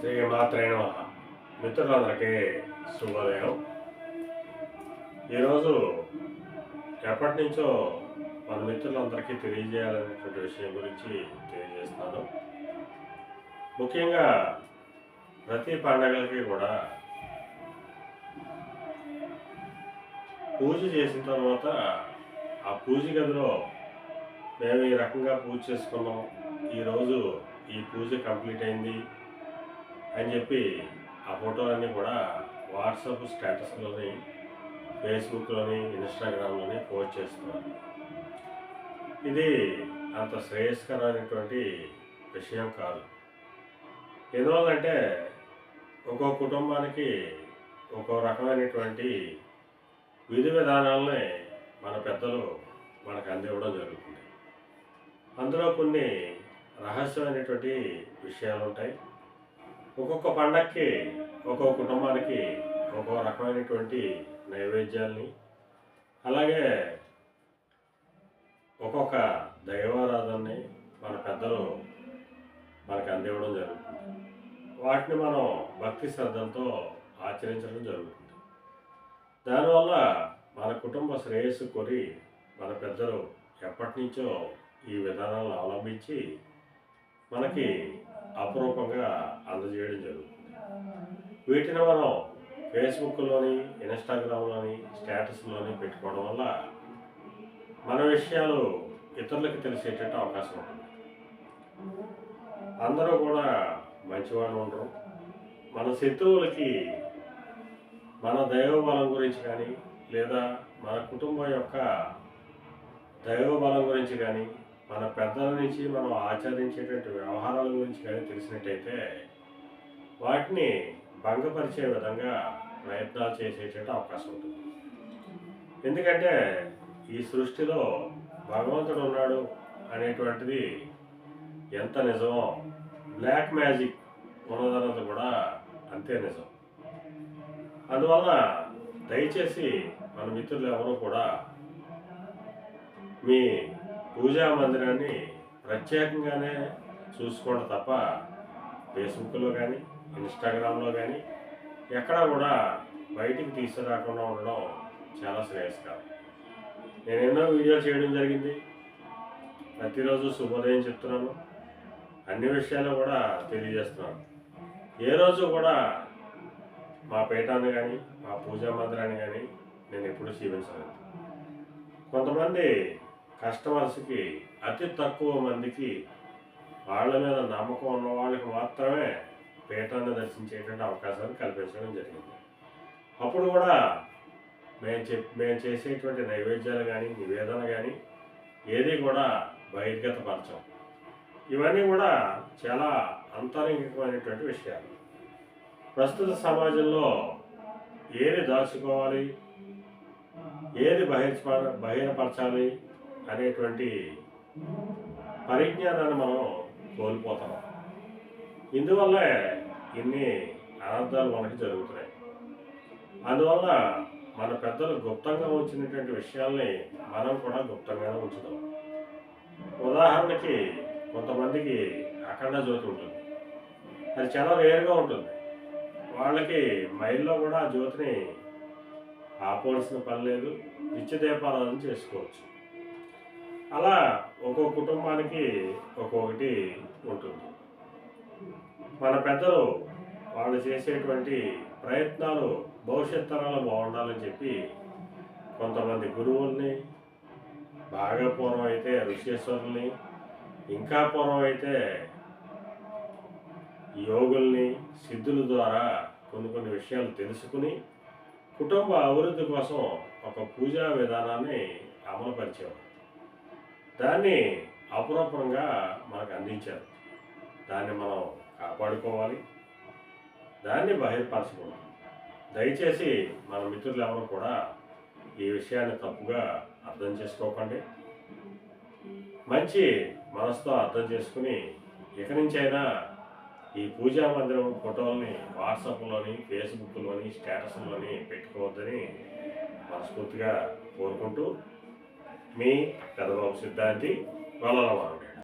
శ్రీమాత్రే నమః. మిత్రులందరికీ శుభోదయం. ఈరోజు ఎప్పటి నుంచో మన మిత్రులందరికీ తెలియజేయాలనేటువంటి విషయం గురించి తెలియజేస్తున్నాను. ముఖ్యంగా ప్రతి పండగలకి కూడా పూజ చేసిన తర్వాత ఆ పూజ గదిలో మేము ఈ రకంగా పూజ చేసుకున్నాం, ఈరోజు ఈ పూజ కంప్లీట్ అయింది అని చెప్పి ఆ ఫోటోలన్నీ కూడా వాట్సాప్ స్టేటస్లోని, ఫేస్బుక్లోని, ఇన్స్టాగ్రామ్లోని పోస్ట్ చేస్తున్నారు. ఇది అంత శ్రేయస్కరమైనటువంటి విషయం కాదు. ఎందువల్లంటే ఒక్కో కుటుంబానికి ఒక్కో రకమైనటువంటి విధి విధానాలని మన పెద్దలు మనకు అందివ్వడం జరుగుతుంది. అందులో కొన్ని రహస్యమైనటువంటి విషయాలు ఉంటాయి. ఒక్కొక్క పండగకి ఒక్కొక్క కుటుంబానికి ఒక్కో రకమైనటువంటి నైవేద్యాల్ని, అలాగే ఒక్కొక్క దైవారాధనని మన పెద్దలు మనకు అందివ్వడం జరుగుతుంది. వాటిని మనం భక్తి శ్రద్ధలతో ఆచరించడం జరుగుతుంది. దానివల్ల మన కుటుంబ శ్రేయస్సు కోరి మన పెద్దలు ఎప్పటి నుంచో ఈ విధానాలను అవలంబించి మనకి అపురూపంగా అందజేయడం జరుగుతుంది. వీటిని మనం ఫేస్బుక్లోని, ఇన్స్టాగ్రామ్లోని, స్టేటస్లోని పెట్టుకోవడం వల్ల మన విషయాలు ఇతరులకు తెలిసేటట్టు అవకాశం ఉంటుంది. అందరూ కూడా మంచివాళ్ళు ఉండరు. మన శత్రువులకి మన దైవబలం గురించి కానీ, లేదా మన కుటుంబం యొక్క దైవబలం గురించి కానీ, మన పెద్దల నుంచి మనం ఆచరించేటువంటి వ్యవహారాల గురించి కానీ తెలిసినట్టయితే వాటిని భంగపరిచే విధంగా ప్రయత్నాలు చేసేటట్టు అవకాశం ఉంటుంది. ఎందుకంటే ఈ సృష్టిలో భగవంతుడు ఉన్నాడు అనేటువంటిది ఎంత నిజమో, బ్లాక్ మ్యాజిక్ ఉన్నదన్నది కూడా అంతే నిజం. అందువల్ల దయచేసి మన మిత్రులు ఎవరూ కూడా మీ పూజా మందిరాన్ని ప్రత్యేకంగానే చూసుకోండి తప్ప ఫేస్బుక్లో కానీ, ఇన్స్టాగ్రామ్లో కానీ ఎక్కడా కూడా బయటికి తీసుకురాకుండా ఉండడం చాలా శ్రేయస్కరం. నేను ఎన్నో వీడియోలు చేయడం జరిగింది. ప్రతిరోజు శుభోదయం చెప్తున్నాను, అన్ని విషయాలు కూడా తెలియజేస్తున్నాను. ఏ రోజు కూడా మా పీఠాన్ని కానీ, మా పూజా మందిరాన్ని కానీ నేను ఎప్పుడూ జీవించలేదు. కొంతమంది కస్టమర్స్కి, అతి తక్కువ మందికి, వాళ్ళ మీద నమ్మకం ఉన్న వాళ్ళకి మాత్రమే పీఠాన్ని దర్శించేటువంటి అవకాశాన్ని కల్పించడం జరిగింది. అప్పుడు కూడా మేము చేసేటువంటి నైవేద్యాలు కానీ, నివేదన కానీ ఏది కూడా బహిర్గతపరచం. ఇవన్నీ కూడా చాలా అంతరంగికమైనటువంటి విషయాలు. ప్రస్తుత సమాజంలో ఏది దాచుకోవాలి, ఏది బహిరపరచాలి అనేటువంటి పరిజ్ఞానాన్ని మనం కోల్పోతాం. ఇందువల్లే ఇన్ని అనర్థాలు మనకి జరుగుతున్నాయి. అందువల్ల మన పెద్దలు గుప్తంగా ఉంచినటువంటి విషయాల్ని మనం కూడా గుప్తంగానే ఉంచుతాం. ఉదాహరణకి కొంతమందికి అఖండ జ్యోతి ఉంటుంది. అది చాలా రేరుగా ఉంటుంది. వాళ్ళకి మైల్లో కూడా ఆ జ్యోతిని ఆపవలసిన పని లేదు, నిత్య దీపారాధన చేసుకోవచ్చు. అలా ఒక్కో కుటుంబానికి ఒక్కొక్కటి ఉంటుంది. మన పెద్దలు వాళ్ళు చేసేటువంటి ప్రయత్నాలు భవిష్యత్ తరాలు బాగుండాలని చెప్పి కొంతమంది గురువుల్ని, బాగా పూర్వం అయితే ఋషేశ్వరుల్ని, ఇంకా పూర్వం అయితే యోగుల్ని, సిద్ధుల ద్వారా కొన్ని విషయాలు తెలుసుకుని కుటుంబ అభివృద్ధి కోసం ఒక పూజా విధానాన్ని అమలుపరిచేవారు. దాన్ని అపురూపంగా మనకు అందించారు. దాన్ని మనం కాపాడుకోవాలి, దాన్ని బహిర్పరచకూడదు. దయచేసి మన మిత్రులు ఎవరు కూడా ఈ విషయాన్ని తప్పుగా అర్థం చేసుకోకండి. మంచి మనసుతో అర్థం చేసుకుని ఇక నుంచైనా ఈ పూజా మందిరం ఫోటోల్ని వాట్సాప్లోని, ఫేస్బుక్లోని, స్టేటస్లోని పెట్టుకోవద్దని మనస్ఫూర్తిగా కోరుకుంటూ మీ పెదబాబు సిద్ధాంతి వల్లలవాడు.